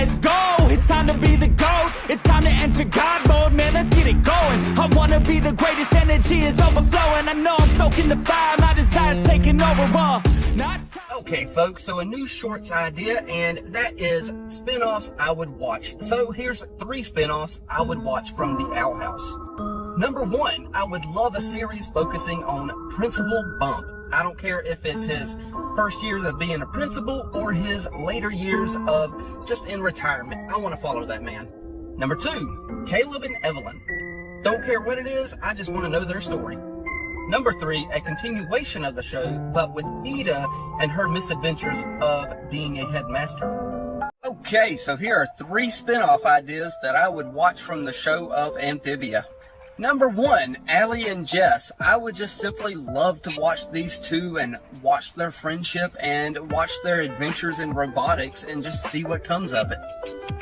let's go. It's time to be the GOAT. It's time to enter God mode, man, let's get it going. I wanna be the greatest, energy is overflowing. I know I'm stoking the fire, my desire's taking over, Okay, folks, so a new shorts idea, and that is spin-offs I would watch. So here's 3 spin-offs I would watch from the Owl House. Number 1, I would love a series focusing on Principal Bump. I don't care if it's his first years of being a principal or his later years of just in retirement. I want to follow that man. Number 2, Caleb and Evelyn. Don't care what it is, I just want to know their story. Number 3, a continuation of the show, but with Ida and her misadventures of being a headmaster. Okay, so here are 3 spin-off ideas that I would watch from the show of Amphibia. Number 1, Allie and Jess. I would just simply love to watch these two and watch their friendship and watch their adventures in robotics and just see what comes of it.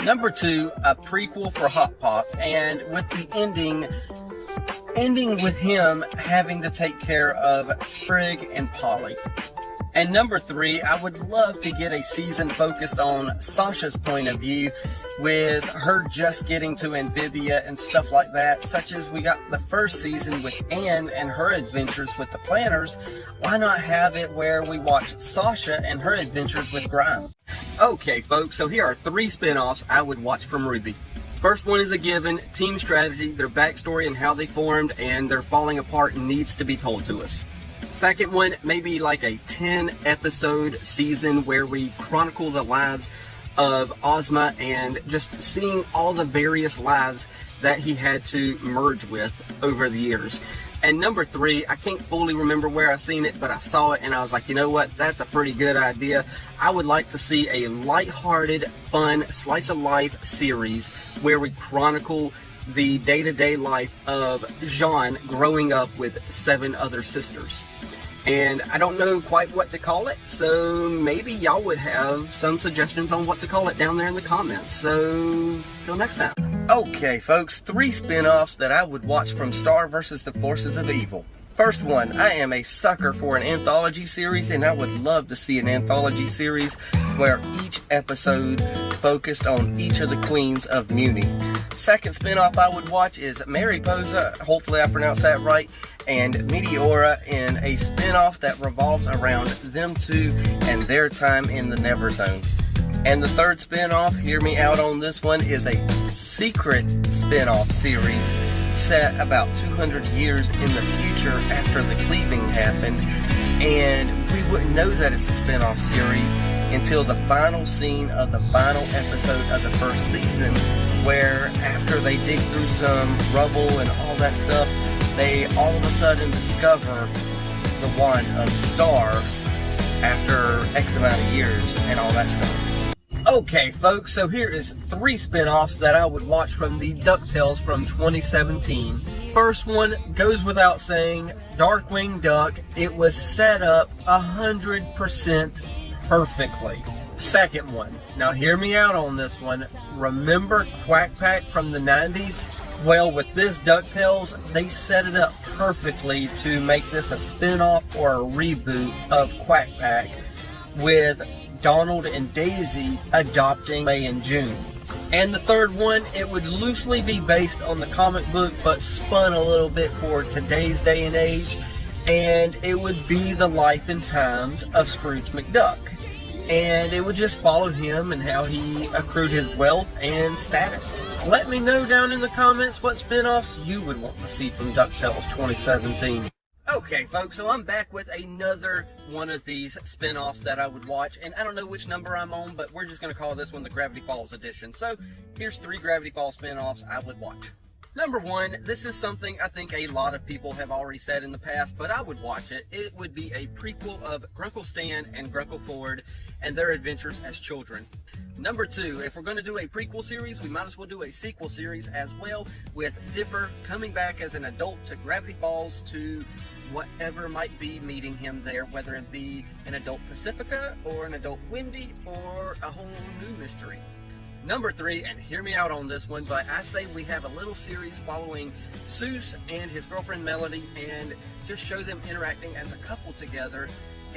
Number 2, a prequel for Hot Pop, and with the ending with him having to take care of Sprig and Polly. And number 3, I would love to get a season focused on Sasha's point of view, with her just getting to Amphibia and stuff like that, such as we got the first season with Anne and her adventures with the Planners. Why not have it where we watch Sasha and her adventures with Grime? Okay, folks, so here are 3 spin-offs I would watch from RWBY. First one is a given, Team Strategy, their backstory and how they formed and their falling apart needs to be told to us. Second one, maybe like a 10-episode season where we chronicle the lives of Ozma and just seeing all the various lives that he had to merge with over the years. And number 3, I can't fully remember where I seen it, but I saw it and I was like, you know what, that's a pretty good idea. I would like to see a lighthearted, fun, slice of life series where we chronicle the day-to-day life of Jean growing up with 7 other sisters. And I don't know quite what to call it, so maybe y'all would have some suggestions on what to call it down there in the comments. So, till next time. Okay, folks, 3 spin-offs that I would watch from Star vs. the Forces of Evil. First one, I am a sucker for an anthology series, and I would love to see an anthology series where each episode focused on each of the Queens of Mewni. Second spin-off I would watch is Mariposa, hopefully I pronounced that right, and Meteora in a spin-off that revolves around them two and their time in the Never Zone. And the third spin-off, hear me out on this one, is a secret spin-off series set about 200 years in the future after the cleaving happened, and we wouldn't know that it's a spin-off series until the final scene of the final episode of the first season, where after they dig through some rubble and all that stuff, they all of a sudden discover the wand of Star after X amount of years and all that stuff. Okay, folks, so here is 3 spin-offs that I would watch from the DuckTales from 2017. First one goes without saying, Darkwing Duck. It was set up 100% perfectly. Second one, now hear me out on this one. Remember Quack Pack from the 90s? Well, with this DuckTales, they set it up perfectly to make this a spin-off or a reboot of Quack Pack, with Donald and Daisy adopting May and June. And the third one, it would loosely be based on the comic book, but spun a little bit for today's day and age, and it would be the life and times of Scrooge McDuck. And it would just follow him and how he accrued his wealth and status. Let me know down in the comments what spin-offs you would want to see from DuckTales 2017. Okay, folks, so I'm back with another one of these spin-offs that I would watch, and I don't know which number I'm on, but we're just going to call this one the Gravity Falls edition. So, here's 3 Gravity Falls spin-offs I would watch. Number 1, this is something I think a lot of people have already said in the past, but I would watch it. It would be a prequel of Grunkle Stan and Grunkle Ford and their adventures as children. Number 2, if we're going to do a prequel series, we might as well do a sequel series as well, with Dipper coming back as an adult to Gravity Falls to whatever might be meeting him there, whether it be an adult Pacifica or an adult Wendy or a whole new mystery. Number 3, and hear me out on this one, but I say we have a little series following Seuss and his girlfriend Melody and just show them interacting as a couple together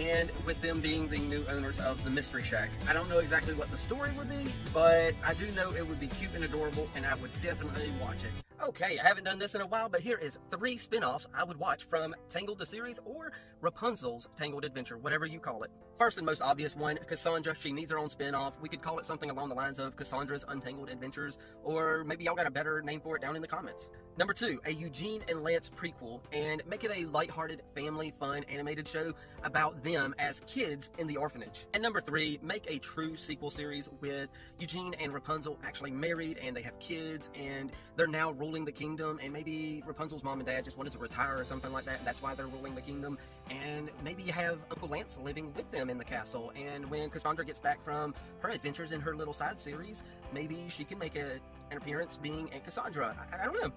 and with them being the new owners of the Mystery Shack. I don't know exactly what the story would be, but I do know it would be cute and adorable, and I would definitely watch it. Okay, I haven't done this in a while, but here is 3 spin-offs I would watch from Tangled the series or Rapunzel's Tangled Adventure, whatever you call it. First and most obvious one, Cassandra. She needs her own spin-off. We could call it something along the lines of Cassandra's Untangled Adventures, or maybe y'all got a better name for it down in the comments. Number 2, a Eugene and Lance prequel, and make it a lighthearted, family, fun, animated show about them as kids in the orphanage. And number 3, make a true sequel series with Eugene and Rapunzel actually married, and they have kids, and they're now ruling the kingdom, and maybe Rapunzel's mom and dad just wanted to retire or something like that, and that's why they're ruling the kingdom. And maybe you have Uncle Lance living with them in the castle, and when Cassandra gets back from her adventures in her little side series, maybe she can make an appearance being a Cassandra. I don't know.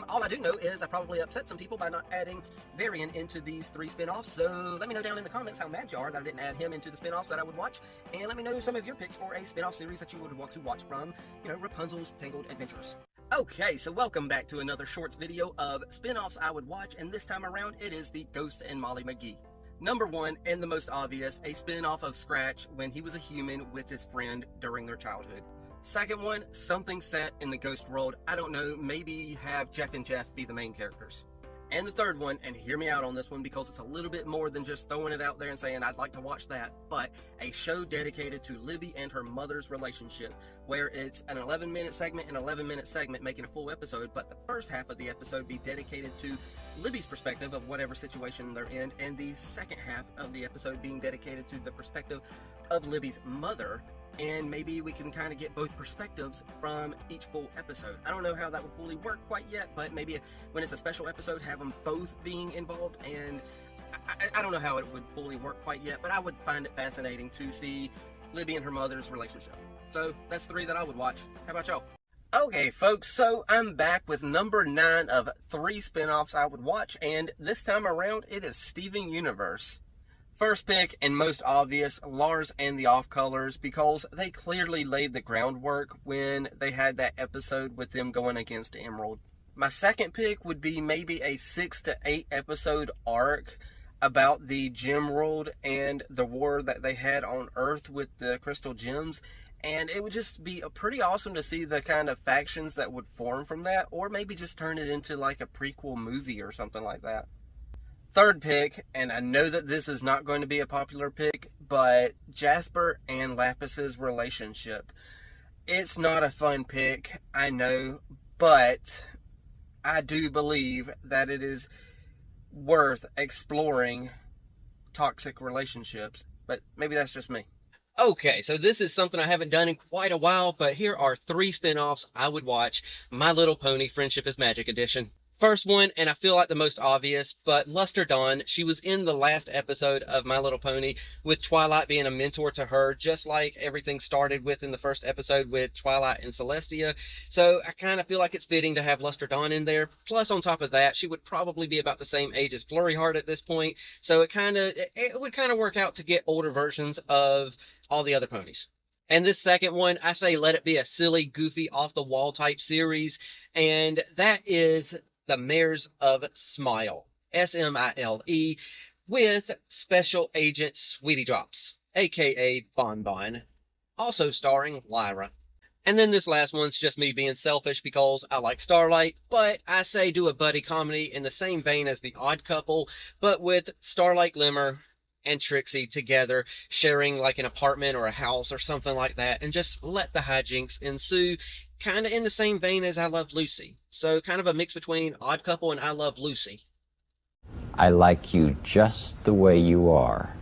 All I do know is I probably upset some people by not adding Varian into these 3 spin-offs, so let me know down in the comments how mad you are that I didn't add him into the spin-offs that I would watch, and let me know some of your picks for a spin-off series that you would want to watch from, Rapunzel's Tangled Adventures. Okay, so welcome back to another shorts video of spin-offs I would watch, and this time around it is the Ghost and Molly McGee. Number 1, and the most obvious, a spin-off of Scratch when he was a human with his friend during their childhood. Second one, something set in the ghost world. I don't know, maybe have Jeff and Jeff be the main characters. And the third one, and hear me out on this one because it's a little bit more than just throwing it out there and saying I'd like to watch that, but a show dedicated to Libby and her mother's relationship, where it's an 11-minute segment and 11-minute segment making a full episode, but the first half of the episode be dedicated to Libby's perspective of whatever situation they're in, and the second half of the episode being dedicated to the perspective of Libby's mother. And maybe we can kind of get both perspectives from each full episode. I don't know how that would fully work quite yet, but maybe when it's a special episode, have them both being involved. And I don't know how it would fully work quite yet, but I would find it fascinating to see Libby and her mother's relationship. So that's 3 that I would watch. How about y'all? Okay, folks, so I'm back with number 9 of 3 spin-offs I would watch, and this time around it is Steven Universe. First pick, and most obvious, Lars and the Off-Colors, because they clearly laid the groundwork when they had that episode with them going against Emerald. My second pick would be maybe a 6 to 8 episode arc about the gem world and the war that they had on Earth with the crystal gems. And it would just be pretty awesome to see the kind of factions that would form from that, or maybe just turn it into like a prequel movie or something like that. Third pick, and I know that this is not going to be a popular pick, but Jasper and Lapis's relationship. It's not a fun pick, I know, but I do believe that it is worth exploring toxic relationships, but maybe that's just me. Okay, so this is something I haven't done in quite a while, but here are 3 spin-offs I would watch. My Little Pony Friendship is Magic Edition. First one, and I feel like the most obvious, but Luster Dawn. She was in the last episode of My Little Pony, with Twilight being a mentor to her, just like everything started with in the first episode with Twilight and Celestia. So I kind of feel like it's fitting to have Luster Dawn in there. Plus, on top of that, she would probably be about the same age as Flurry Heart at this point, so it would kind of work out to get older versions of all the other ponies. And this second one, I say let it be a silly, goofy, off-the-wall type series, and that is The Mares of Smile, S-M-I-L-E, with Special Agent Sweetie Drops, aka Bon Bon, also starring Lyra. And then this last one's just me being selfish because I like Starlight, but I say do a buddy comedy in the same vein as The Odd Couple, but with Starlight Glimmer and Trixie together, sharing like an apartment or a house or something like that, and just let the hijinks ensue, kind of in the same vein as I Love Lucy. So kind of a mix between Odd Couple and I Love Lucy. I like you just the way you are.